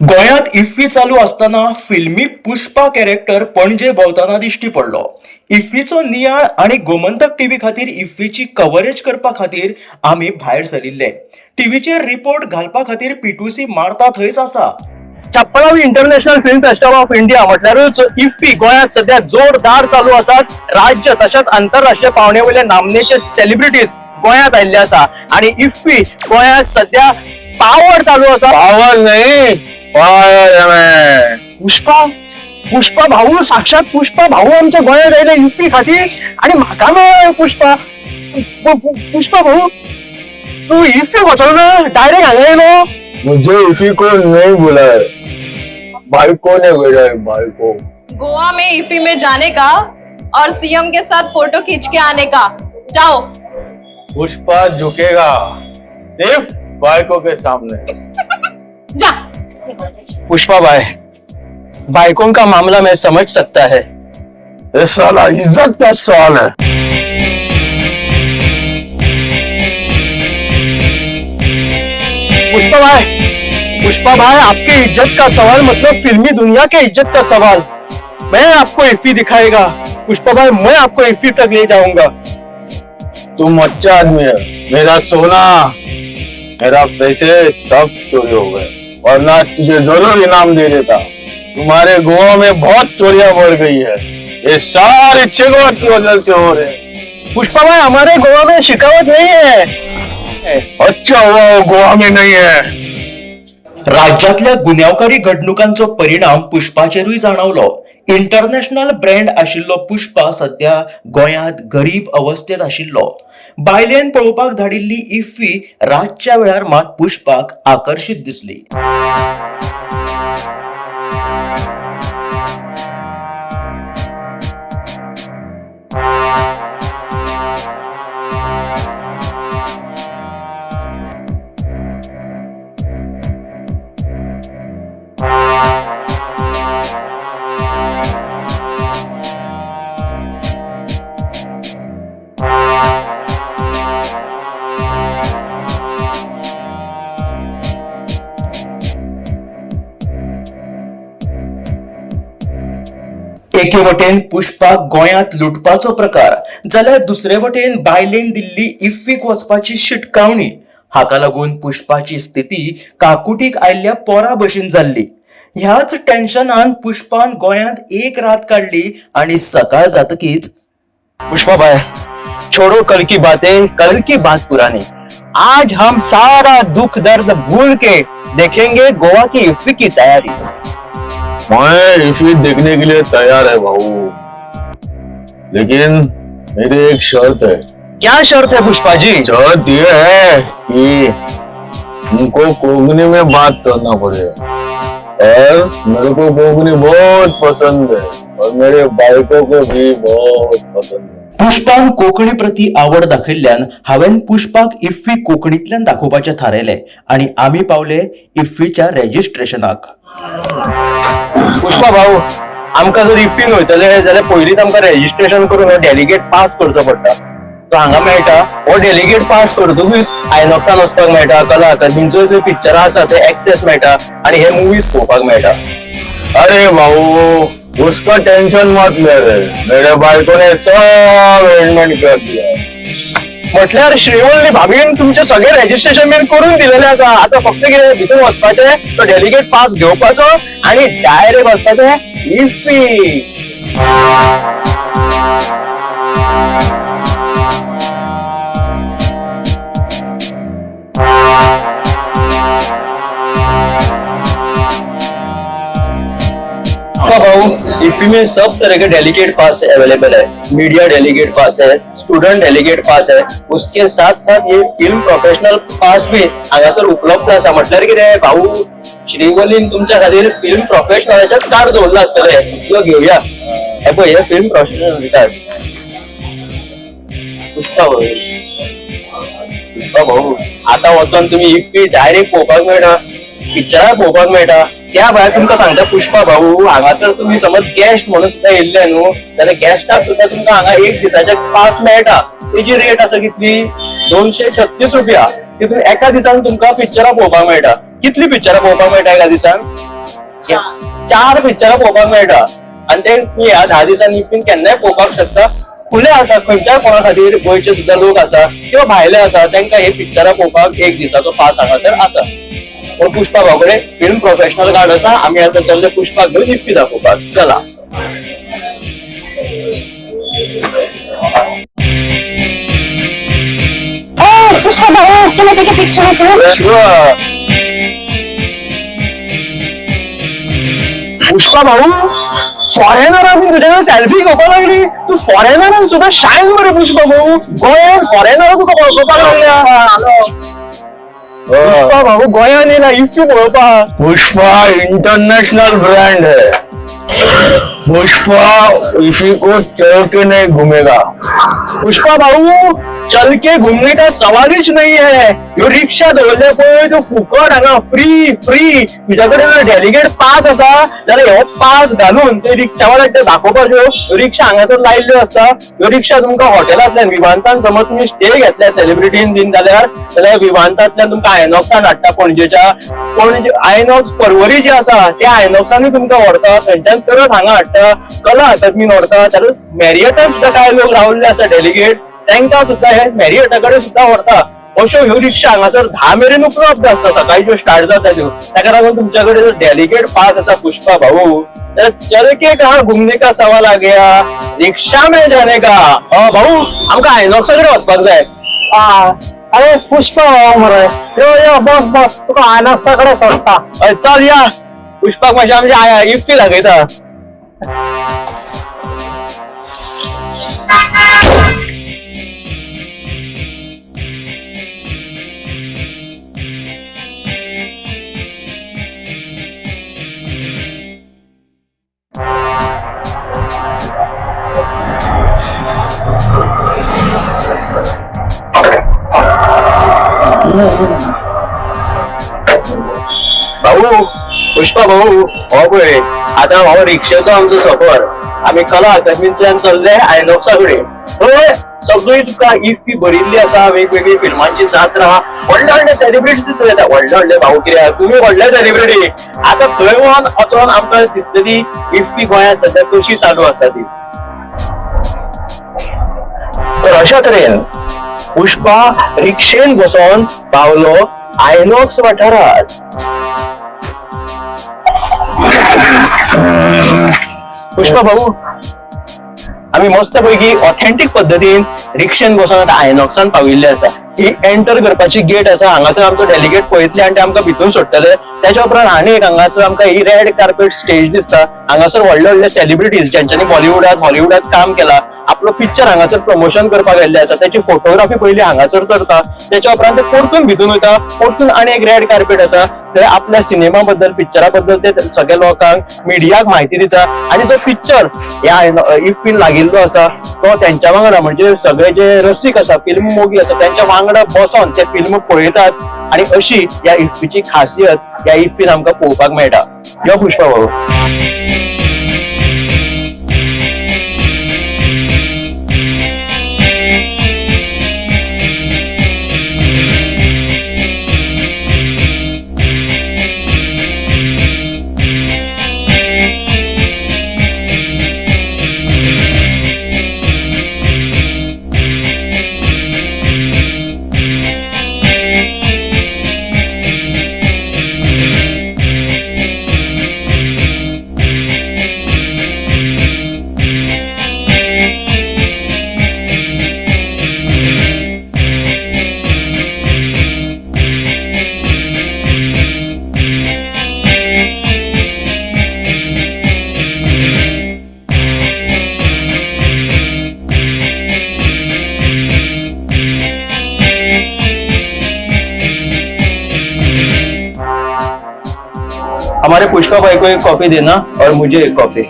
गोंयांत इफ्फी चालू असताना फिल्मी पुष्पा कॅरेक्टर पणजे भोंवताना दिश्टी पडलो. इफ्फीचो नियाळ आणि गोमंतक टीव्ही खातीर इफ्फीची कव्हरेज करपा खातीर आमी भायर सरिल्ले. टीव्हीचेर रिपोर्ट घालपा खातीर P2C मारता थंयच आसा. 56वी international film festival of India म्हटल्यारूच इफ्फी गोंयांत सध्या जोरदार चालू आसात. राज्य तशेंच आंतरराष्ट्रीय पावणे वयले नामनेचे सेलिब्रिटीज गोंयांत आयिल्ले आसा आणि इफ्फी गोंयांत सध्या पावर चालू आसा. पावर नाही पुष्पा पुष्पा भाऊ, साक्षात पुष्पा भाऊ आमच्या गोंयांत आयले इफ्फी खातीर आणि म्हाका मेळ्ळो पुष्पा पुष्पा भाऊ. तू इफ्फी वचलो ना, डायरेक्ट हांगा येयलो. मुझे इसी को नहीं बुलाया, भाई को ने भेजा है, भाई को. गोवा में इफ्फी में जाने का और सीएम के साथ फोटो खींच के आने का. जाओ. पुष्पा झुकेगा सिर्फ बाइकों के सामने. जा. पुष्पा भाई, बाइकों का मामला मैं समझ सकता है. ये साला इज्जत का सवाल है. पुष्पा भाई आपकी इज्जत का सवाल मतलब फिल्मी दुनिया के इज्जत का सवाल. मैं आपको इफ्फी दिखाएगा पुष्पा भाई, मैं आपको इफ्फी तक ले जाऊंगा. तुम अच्छा आदमी है, मेरा सोना मेरा पैसे सब चोरी हो गए, वरना तुझे जरूर इनाम दे देता. तुम्हारे गोवा में बहुत चोरियां बढ़ गई है, ये सारी शिकावत की वजह से हो रहे. पुष्पा भाई हमारे गोवा में शिकावत नहीं है. अच्छा हुआ वो गोवा में नहीं है. राज्यातल्या गुन्यांवकारी घडणुकांचो परिणाम पुष्पाचेरूय जाणवलो. इंटरनॅशनल ब्रँड आशिल्लो पुष्पा सध्या गोंयांत गरीब अवस्थेत आशिल्लो. बायलेन पळोवपाक धाडिल्ली इफ्फी रातच्या वेळार मात पुष्पाक आकर्षित दिसली. एके वटेन पुष्पाक गोंयांत लुटपाचो प्रकार, जाल्यार दुसरे वटेन बायलेन दिल्ली इफ्फीक वचपाची शिटकावणी. हाका लागून पुष्पाची स्थिती काकुटीक आयिल्ल्या पोरा भशेन जाल्ली. ह्याच टेन्शनान पुष्पान गोंयांत एक रात काढली आणि सकाळ जातकीच पुष्पा भाई, छोड़ो कल की बातें, कल की बात पुरानी. आज हम सारा दुख दर्द भूल के देखेंगे गोवा की इफ्फी की तैयारी. मैं इफ्फी देखने के लिए तैयार है भाऊ, लेकिन मेरी एक शर्त है. क्या शर्त है पुष्पा जी? शर्त ये है कि तुमको कोंकणी में बात करना पड़ेगा, और मेरे को कोंकणी बहुत पसंद है और मेरे बाइकों को भी बहुत पसंद है. पुष्पान कोंकणी प्रती आवड दाखयल्ल्यान हांवेन पुष्पाक इफ्फी कोंकणीतल्यान दाखोवपाचें थारायलें आणि आमी पावले इफ्फीच्या रजिस्ट्रेशनाक. पुष्पा भाऊ, आमकां जर इफ्फीन वयतले जाल्यार पयलींच आमकां रजिस्ट्रेशन करून डेलिगेट पास करचो पडटा. तो हांगा मेळटा, हो डेलिगेट पास करतकूच आयनॉक्सान वचपाक मेळटा, कला अकादमीचो जे पिक्चरां आसा ते एक्सेस मेळटा आणि हे मुवीज पळोवपाक मेळटा. अरे भाऊ उसका टेंशन मत ले रे, मेरे बाइकों ने सब अरेंजमेंट कर दिया. म्हटल्यार श्रीवल्ली भाभीन तुमचे सगळे रजिस्ट्रेशन बीन करून दिलेले आसा. आता फक्त कितें भितर वचपाचें, तो डेलिगेट पास घेवपाचो आणि डायरेक्ट वचपाचें इफ्फी. भाऊ, इफ्फी में सब तरह के डेलीगेट पास अवेलेबल है. मीडिया डेलीगेट पास है, स्टूडेंट डेलीगेट पास है, उसके साथ साथ ये फिल्म प्रोफेशनल पास भी हांगासर उपलब्ध आसा. म्हटल्यार कितें भाऊ, श्रीवल्लीन तुमच्या खातीर फिल्म प्रोफेशनलाचे कार्ड दवरला आसतले, तो घेवया. हे पळय, हे फिल्म प्रोफेशनल कार्ड. पुष्पा भाऊ, आता वचून तुम्ही इफ्फी डायरेक्ट पळोवपाक मेळटा, पिक्चरां पळोवपाक मेळटा. त्या भायर तुमकां सांगता पुष्पा भाऊ, हांगासर तुम्ही समज गेस्ट म्हणून सुद्धा येयल्ले न्हू, जाल्यार गेस्टाक सुद्धा तुमकां हांगा एक दिसाचे पास मेळटा. तेजी रेट आसा कितली? 236 रुपया. तितून एका दिसान तुमकां पिक्चरां पळोवपाक मेळटा. कितली पिक्चरां पळोवपाक मेळटा एका दिसान 4 पिक्चरां पळोवपाक मेळटा आणि ते तूं ह्या 10 दिसांनी बीन केन्नाय पळोवपाक शकता. खुले आसा, खंयच्याय कोणा खातीर गोंयचे सुद्धा लोक आसा किंवा भायले आसा तांकां हे पिक्चरां पळोवपाक एक दिसाचो पास हांगासर आसा. पण पुष्पा बाबडे फिल्म प्रोफेशनल कार्ड आसा. आमी आतां चल्ले पुष्पाक घेवन इफ्फी दाखोवपाक. चला. पुष्पा भाऊ तुला त्याच्या पिक्चर पुष्पा भाऊ फॉरेनरांनी तुझ्याकडे सेल्फी घेवपाक लागली. तू फॉरेनरान सुद्धा शायन बरे पुष्पा भाऊ. गोंयान फॉरेनर तुका पळोवपाक लागल्या. पुष्पा भाऊ गोंयान येयला इफ्फी पळोवपाक. पुष्पा इंटरनेशनल ब्रांड है. पुष्पा इसी को चल के नहीं घूमेगा. पुष्पा भाऊ चल के घूमने का सवालच नहीं है. ह्यो रिक्षा दवरले पळय तो फुकट हांगा फ्री फ्री. तुझ्याकडे जर डेलिगेट पास आसा जाल्यार हो पास घालून ते रिक्षावाल्याक ते दाखोवपाच्यो रिक्षा हांगासर लायल्ल्यो आसता. ह्यो रिक्षा तुमकां हॉटेलांतल्यान विमानतान समज तुमी स्टे घेतल्या सेलिब्रिटीन बीन जाल्यार विमानतांतल्यान तुमकां आयनॉक्सान हाडटा पणजेच्या. पणजे आयनॉक्स पर्वरी जी आसा त्या आयनॉक्सांनी तुमकां व्हरता. थंयच्यान परत हांगा हाडटा कला हातात बीन व्हरता. तर मॅरियटान सुद्धा कांय लोक रावल्ले आसा डेलिगेट तांकां सुद्धा हे मॅरियटा कडेन सुद्धा व्हरता. अश्यो ह्यो रिक्षा हांगासर 10 मेरेन उपलब्ध आसता. सकाळच्यो स्टार्ट जाता त्यो. ताका लागून तुमच्याकडे जर डेलिगेट पास आसा पुष्पा भाऊ तर चल के कहाँ घूमने का सवाल आ गया. रिक्षा में जाने का. भाऊ आमकां आयनॉक्सा कडेन वचपाक जाय. अरे पुष्पा भाऊ मरे यो यो बस बस तुका आयनॉक्सा कडे सोडटा. चल या पुष्पाक मातशें आमचे इफ्फी दाखयता. भाऊ पुष्पा भाऊ हो पळय आता हो रिक्षेचो आमचो सफर. आमी कला अकादमींतल्यान चल्ले आयनॉक्सा कडेन. थंय सगळी तुका इफ्फी भरिल्ली आसा. वेगवेगळी फिल्मांची जात्रा. व्हडले व्हडले सेलिब्रिटीज येता. व्हडले व्हडले भाऊ कित्याक तुमी व्हडले सेलिब्रिटी. आता थंय वचोन आमकां दिसतली इफ्फी गोंयांत सध्या कशी चालू आसा ती. तर अशा तरेन पुष्पा रिक्षेन बसोन पावलो आयनॉक्स वाठारात. पुष्पा भाऊ आम्ही मस्त पैकी ऑथेंटिक पद्धतीन रिक्षेन बसून आता आयनॉक्सान पाविल्ले आसा. ही एंटर करपाची गेट आसा. हांगासर आमचो डेलिगेट पळयतले आनी ते आमकां भितून सोडटले. त्याच्या उपरांत आनी एक हांगासर आमकां ही रेड कार्पेट स्टेज दिसता. हांगासर व्हडले व्हडले सेलिब्रिटीज ज्यांच्यांनी हॉलिवूडात काम केला आपलो पिक्चर हांगासर प्रमोशन करपाक गेल्ले आसा. त्याची फोटोग्राफी पयली हांगासर करता. त्याच्या उपरांत ते परतून भितून वयता. परतून आनी एक रेड कार्पेट आसा. थंय आपल्या सिनेमा बद्दल पिक्चरा बद्दल ते सगळ्या लोकांक मिडियाक म्हायती दिता. आनी जो पिक्चर ह्या इफ्फीन लागिल्लो आसा तो त्यांच्या वांगडा म्हणजे सगळे जे रसीक आसा फिल्म मोगी आसा त्यांच्या वांगडा बसोन ते फिल्म पळयतात. आणि अशी ह्या इफ्फीची खासियत ह्या इफ्फीन आमकां पळोवपाक मेळटा. यो पुष्पा भाऊ. हमारे पुष्पा भाई को एक कॉफी देना और मुझे एक कॉफी.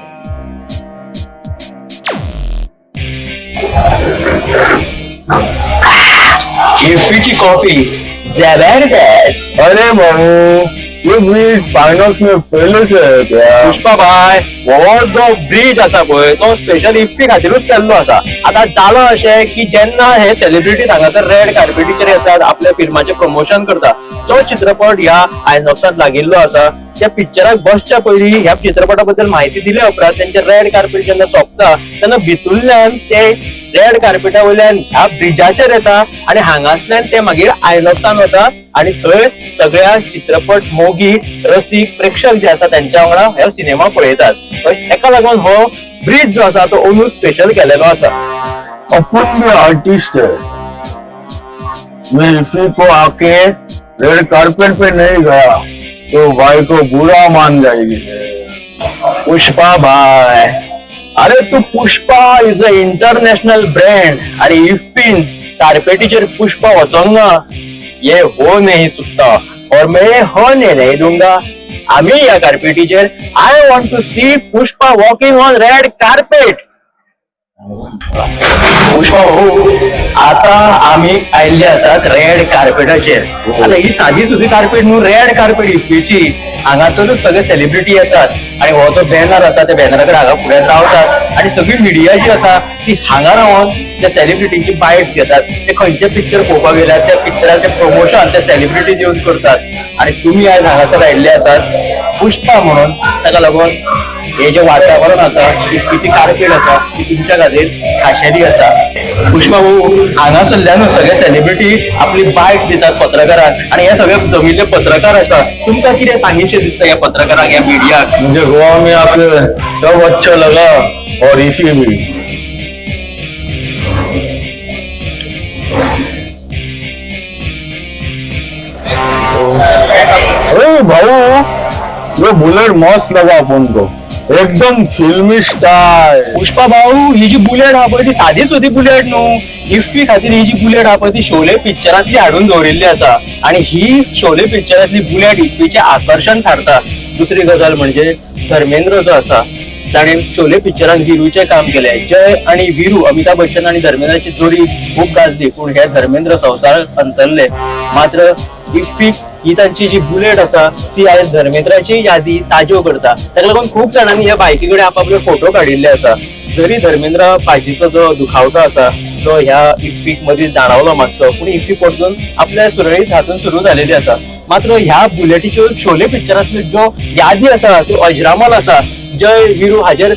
इफ्फीची कॉफी जबरदस्त. अरे भाऊ ये ब्रिज फायनल्स में पहले से है क्या? पुष्पा बाय हो जो ब्रिज असा पळय तो स्पेशल इफ्फी खातीरूच केल्लो आसा. आता जाला अशें की जेन्ना हे सेलिब्रिटीज हांगासर रेड कार्पेटीचेर येतात आपल्या फिल्माचे प्रमोशन करता, जो चित्रपट ह्या आयनॉक्सात लागिल्लो आसा त्या पिक्चराक बसच्या पयलीं ह्या चित्रपटा बद्दल माहिती दिल्या उपरांत त्यांचे रेड कार्पेट जेन्ना सोंपता तेन्ना भितूरल्यान ते रेड कार्पेटा वयल्यान ह्या ब्रिजाचेर येता आणि हांगासल्यान ते मागीर आयनॉक्सान वता आणि थंय सगळ्या चित्रपट मोगी रसीक प्रेक्षक जे आसा त्यांच्या वांगडा हे सिनेमा पळयतात. तेका लागून हो ब्रिज जो आसा तो अंदू स्पेशल केलेलो आसा. अपन भी आर्टिस्ट है. मैं इफ्फी को आके रेड कारपेट पे नहीं गया तो भाई को बुरा मान जाएगी. पुष्पा बाय अरे तू Pushpa is a international brand आणि इफ्फीन कार्पेटीचेर पुष्पा वचोंगा ये हो नहीं सकता और मैं होने नहीं दूंगा. आम्ही या कार्पेटीचेर I want to see Pushpa walking on red carpet. Pushpa हो आता आम्ही आयिल्ले आसात रेड कार्पेटाचेर. आता ही साधी सुधी कार्पेट न्हू, रेड कार्पेट इफ्फीची. हांगासरूच सगळे सेलिब्रिटी येतात आणि हो जो बॅनर आसा त्या बॅनराकडे हांगा फुड्यान रावतात आणि सगळी मिडिया जी आसा ती हांगा रावन त्या सेलिब्रिटींची बायट्स घेतात. ते खंयचे पिक्चर पळोवपाक गेल्यार त्या पिक्चराचे प्रमोशन ते सेलिब्रिटीज येवन करतात आणि तुम्ही आयज हांगासर आयिल्ले आसात पुष्पा म्हणून. ताका लागून हे जे वातावरण आसा इफ्फीची कार्पेट आसा ती तुमच्या खातीर खाशेली आसा. पुष्पा भाऊ हांगासरल्यान सगळे सेलिब्रिटी आपली बायट्स दितात पत्रकारांक आणि हे सगळे जमिल्ले पत्रकार आसा. तुमकां कितें सांगितले दिसता ह्या पत्रकारांक ह्या मिडियाक? मुझे गोवा में आके सब अच्छा लगा और इसी भी. अरे भाऊ ये बुलेट मस्त लगा अपन को, एकदम फिल्मी स्टाइल. पुष्पा भाऊ ही जी बुलेट हा पळय ती साधी सुधी बुलेट न्हू. इफ्फी खातीर ही जी बुलेट हा पळय ती शोले पिक्चरांतली हाडून दवरिल्ली आसा आणि ही शोले पिक्चरांतली बुलेट इफ्फीचे आकर्षण थारता. दुसरी गजाल म्हणजे धर्मेंद्र जो आसा ताणें शोले पिक्चरान विरूचे काम केले. जय आणि विरू अमिताभ बच्चन आणि धर्मेंद्राची जोडी खूप गाजली पूण हे धर्मेंद्र संवसार अंतरले. मात्र इफ्फी ही तांची जी बुलेट आसा ती आयज धर्मेंद्राची यादी ताज्यो करता. ताका लागून खूप जाणांनी ह्या बायकी कडेन आपापले फोटो काडिल्ले आसा. जरी धर्मेंद्र पाजीचो जो दुखावटो आसा तो ह्या इफ्फीक मदीं जाणवलो मातसो पूण इफ्फी परतून आपल्या सुरळीत हातून सुरू जालेली आसा. मात्र ह्या बुलेटीच्यो शोले पिक्चरांतल्यो ज्यो यादी आसा त्यो अजरामर आसा. जय विरू हाजेर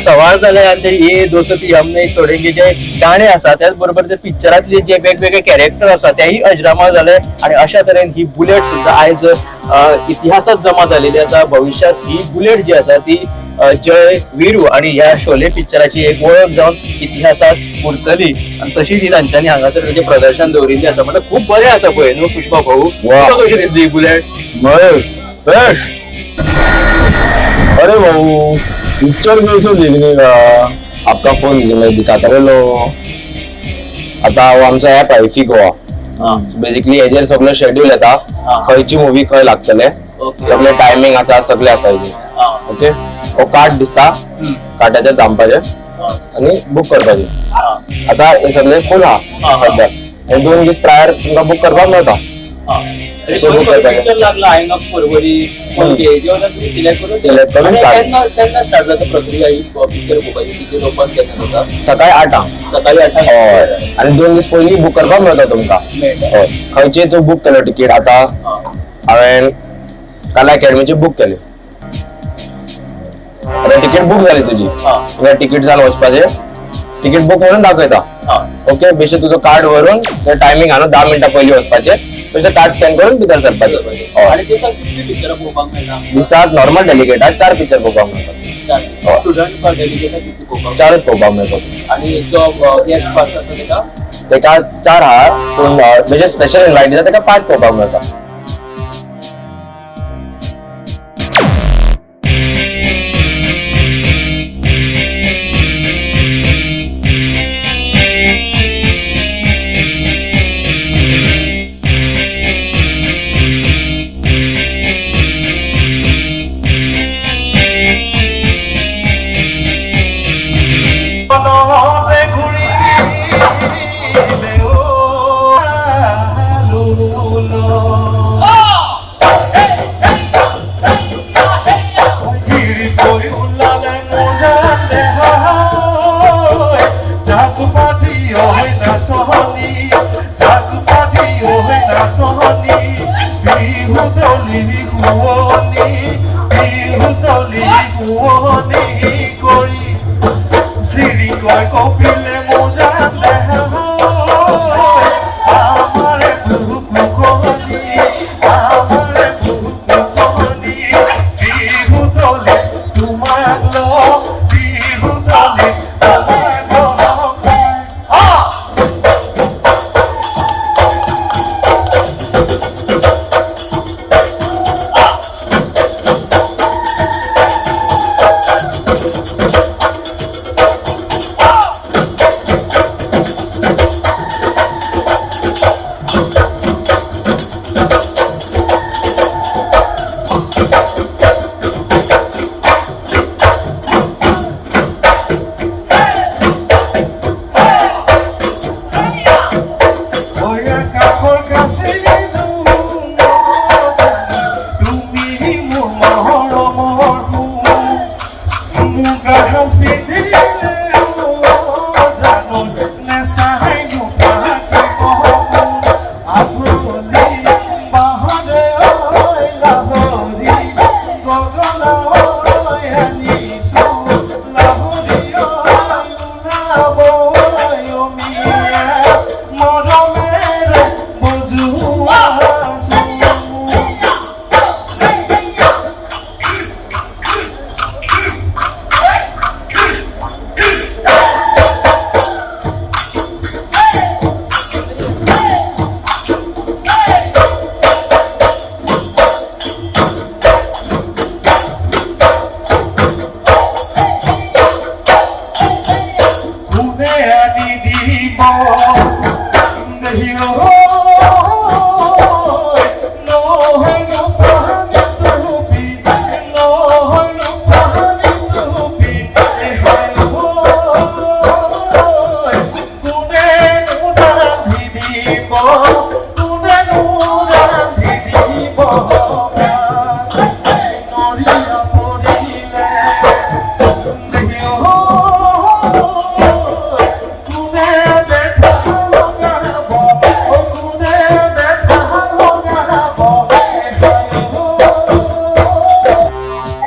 सवार जाले आनी ते ये दोस्ती हमने छोडेंगे जे गाणे आसा त्याच बरोबर ते पिक्चरांतले जे वेगवेगळे कॅरेक्टर आसा तेही अजरामर जाले आणि अशा तरेन ही बुलेट सुद्धा आयज इतिहासात जमा झालेली आसा. भविष्यात ही बुलेट जी आसा ती जय विरू आणि ह्या शोले पिक्चराची एक ओळख जावन इतिहासात उरतली आणि तशीच ही तांच्यांनी हांगासर तेजे प्रदर्शन दवरिल्लें आसा. म्हणजे खूप बरें आसा पळय न्हू पुष्पा भाऊ. तुका कशी दिसली ही बुलेट? बेस्ट. अरे भाऊ पिक्चर कैसे देखने का? आपका फोन मैं दिखाता हूँ. आता हो आमचो ऍप आहे इफ्फी गोवा. बेसिकली हेजेर सगळं शेड्यूल येता खंयची मूवी खंय लागतले सगळे टायमिंग आसा सगळे आसा हेजेर. ओके हो कार्ड दिसता कार्डाचेर दामपाचे आणि बुक करपाचे. आता हे सगळे फुल हा सध्या. हे 2 दीस प्रायर तुमकां बुक करपाक मेळटा. पिक्चर लागला आयनॉक्स परवरी सिलेक्ट करून त्यांना स्टार्ट जाता प्रक्रिया ही पिक्चर बुकाची तिकीट ओपन केन्ना जाता? सकाळी 8 सकाळी 8 हय आणि 2 दीस पयलीं बुक करपाक मेळटा तुमकां. हय खंयचे तूं बुक केलो तिकीट. आता हांवें कला अकॅडमीची बुक केली. आता तिकीट बुक जाली तुजी. तुका तिकीट जावन वचपाचें तिकीट बुक म्हणून दाखयता. ओके बेश्टे तुजो कार्ड व्हरून ते टायमिंग हा 10 मिनटां पयलीं वचपाचें. तुजें कार्ड स्कॅन करून भितर सरपाचें. आणि दिसाक कितली पिक्चरां पळोवपाक मेळटा? दिसाक नॉर्मल डेलिगेटाक 4 पिक्चर पळोवपाक मेळटा. स्टुडंट डेलिगेटाक कितली पळोवपाक? 4च पळोवपाक मेळटा. आणि जो गेस्ट पास आसा तेका 4 आहा पूण म्हणजे स्पेशल इन्वायट दिता तेका 5 पळोवपाक मेळटा. ঘুরি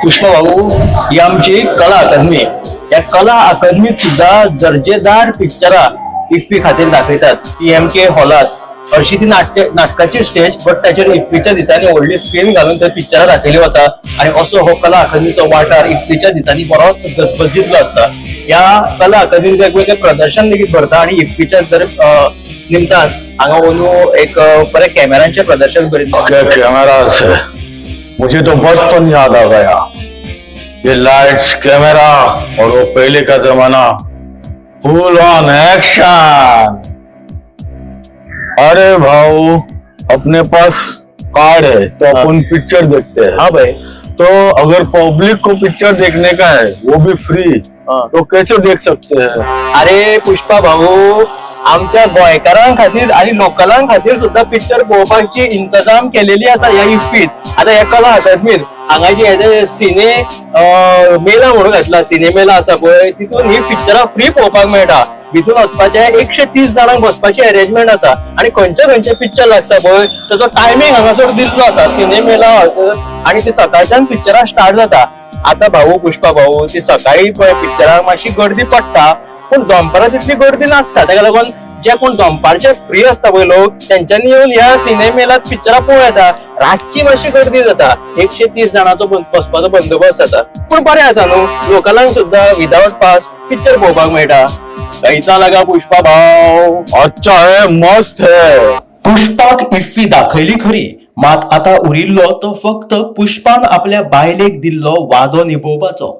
पुष्पा भाऊ ही आमची कला अकादमी या कला अकादमीत सुद्धा दर्जेदार पिक्चरा इफ्फी खातीर दाखयतात PMK हॉलात हरशी ती नाटकाची स्टेज बट त्याचेर इफ्फीच्या दिसांनी व्हडली स्क्रीन घालून त्या पिक्चरा दाखयली वता आणि असो हो कला अकादमीचो वाठार इफ्फीच्या दिसांनी बरोच गजबजीतलो असता. या कला अकादमीत वेगवेगळे प्रदर्शन लेगीत भरता आणि इफ्फीच्या निमतान हांगा ओनू एक बरे कॅमेरांचे प्रदर्शन करीत. कैमरा से मुझे तो बचपन याद आ गया. ये लाइट्स, कैमरा और वो पहले का जमाना, फुल ऑन एक्शन. अरे भाऊ, अपने पास कार्ड है तो अपन पिक्चर देखते हैं. हाँ भाई. तो अगर पब्लिक को पिक्चर देखने का है वो भी फ्री, तो कैसे देख सकते हैं? अरे पुष्पा भाऊ, आमच्या गोंयकारां खातीर आणि लोकलां खातीर सुद्धा पिक्चर पळोवपाची इंतजाम केलेली आसा ह्या इफ्फीत. आता ह्या कला अकादमीत हांगा जी हेजे सिने मेला म्हणून घातला, सिनेमेला आसा पळय, तितून ही पिक्चरां फ्री पळोवपाक मेळटा. भितून वचपाचे 130 जाणांक बसपाची अरेंजमेंट आसा आणि खंयचे पिक्चर लागता पळय ताचो टायमींग हांगासर दिसलो आसा सिनेमेला आणि ती सकाळच्यान पिक्चरां स्टार्ट जाता. आता भाऊ पुष्पा भाऊ, ती सकाळी पळय पिक्चराक मातशी गर्दी पडटा पण दनपारां तितली गर्दी नासता. ताका लागून जे कोण दनपारचे फ्री असता पळय लोक त्यांच्यानी येऊन ह्या सिनेमेलात पिक्चरां पळोवं येता. रातची मातशी गर्दी जाता. 130 जाणांचो बसपाचो बंदोबस्त जाता. पण बरें आसा न्हू, लोकलांक सुद्धा विदाउट पास पिक्चर पळोवपाक मेळटा. कैसा लगा पुष्पा भाऊ? अच्छा है, मस्त है. पुष्पाक इफ्फी दाखयली खरी, मात आता उरिल्लो तो फक्त पुष्पान आपल्या बायलेक दिल्लो वादो निभोवपाचो.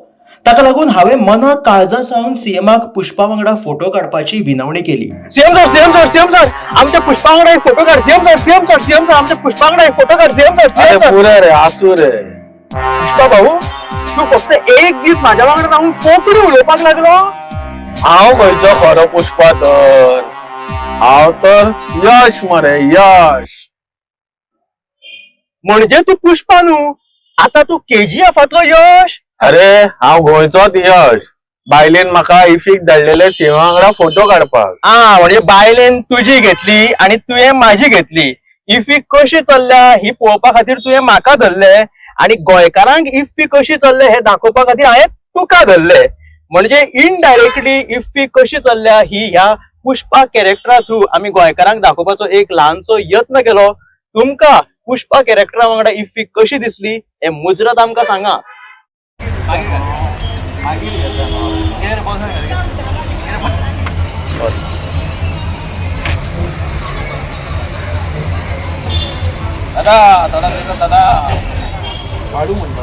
ताका लागून हांवें मनाक काळजा सावन सीएमाक पुष्पा वांगडा फोटो काडपाची विनवणी केली. सीएम सर आमच्या पुष्पा वांगडा एक फोटो काढ. सीएम सर आमच्या पुष्पा वांगडा एक फोटो काढ. सीएम सर पुरे रे, आसू रे. पुष्पा भाऊ, तू फक्त एक दीस माझ्या वांगडा राहून कोंकणी उलोवपाक लागलो. हांव खंयचो खरो पुष्पा तर? हांव तर यश मरे, यश. म्हणजे तू पुष्पा न्हू, आता तू KGFातलो यश. अरे हांव गोंयचोच यश. बायलेन म्हाका इफीक धाडलेले सीएमा वांगडा फोटो काडपाक. म्हणजे बायलेन तुजी घेतली आणि तुवें माझी घेतली. इफ्फी कशी चल्ल्या ही पळोवपा खातीर तुवें म्हाका धरले आणि गोंयकारांक इफ्फी कशी चल्ले हे दाखोवपा खातीर हांवें तुका धरले. म्हणजे इनडायरेक्टली इफ्फी कशी चल्ल्या ही ह्या पुष्पा कॅरेक्टरा थ्रू आम्ही गोंयकारांक दाखोवपाचो एक ल्हानसो यत्न केलो. तुमका पुष्पा कॅरेक्टरा वांगडा इफ्फी कशी दिसली हे मुजरत आमकां सांगा. दादा थोडा वेळ दादा काढू म्हणतो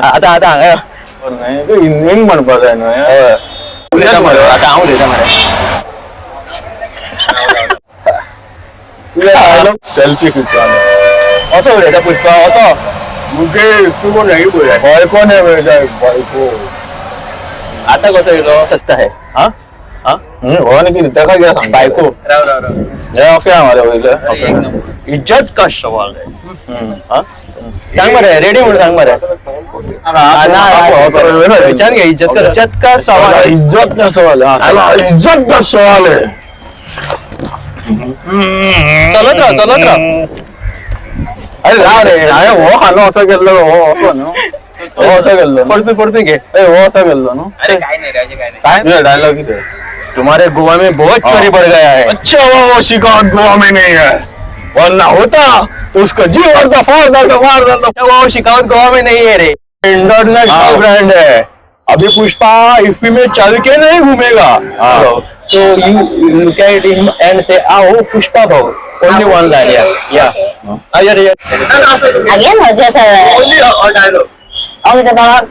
आता आता नाही इंडियन म्हणपाक आहे ना आता हांव उलयता मरे सेल्फी खिचता असो उलयता पुष्पा असो मुखे तू कोण नाही बोला बायको नाही मिळत बायको आता कसं येलो सत्ता आहे हा हा हो ना किती त्या काय सांग बायको ओके हमारे वैसे इज्जत का सवाल है हाँ? सांग मरे रेडी म्हणून सांग मरे विचार घे इज्जत का सवाल है इज्जत का सवाल है इज्जत का सवाल है चलत राह अरे रा रे अरे हो खालो असं केलं हो असं नो हो असं केलं पडतोय घे हो असं केलं ना अरे काय नाही काय डायलॉग किती तुम्हारे गोवा में बहुत चोरी बढ़ गया है अच्छा वो शिकायत गोवा में नहीं है वरना होता तो उसका जी मार डालता वो शिकावत गोवा में नहीं है रे इंटरनेशनल ब्रांड है अभी पुष्पा इफ्फी में चल के नहीं घूमेगा so you look at him and say आओ पुष्पा भाऊ only one line yeah अरे Again, or just only a dialogue oh, the dog.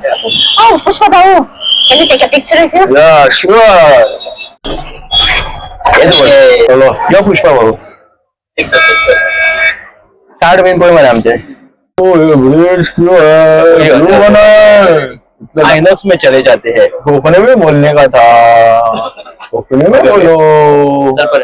Oh, Pushpa Babu, can you take a picture with you? या sure चलो यो पुष्पा भाऊ card बिन कोण म्हणे आमचे आइनॉक्स में चले जाते हैं कोकणी में बोलने का था कोकणी में बोलो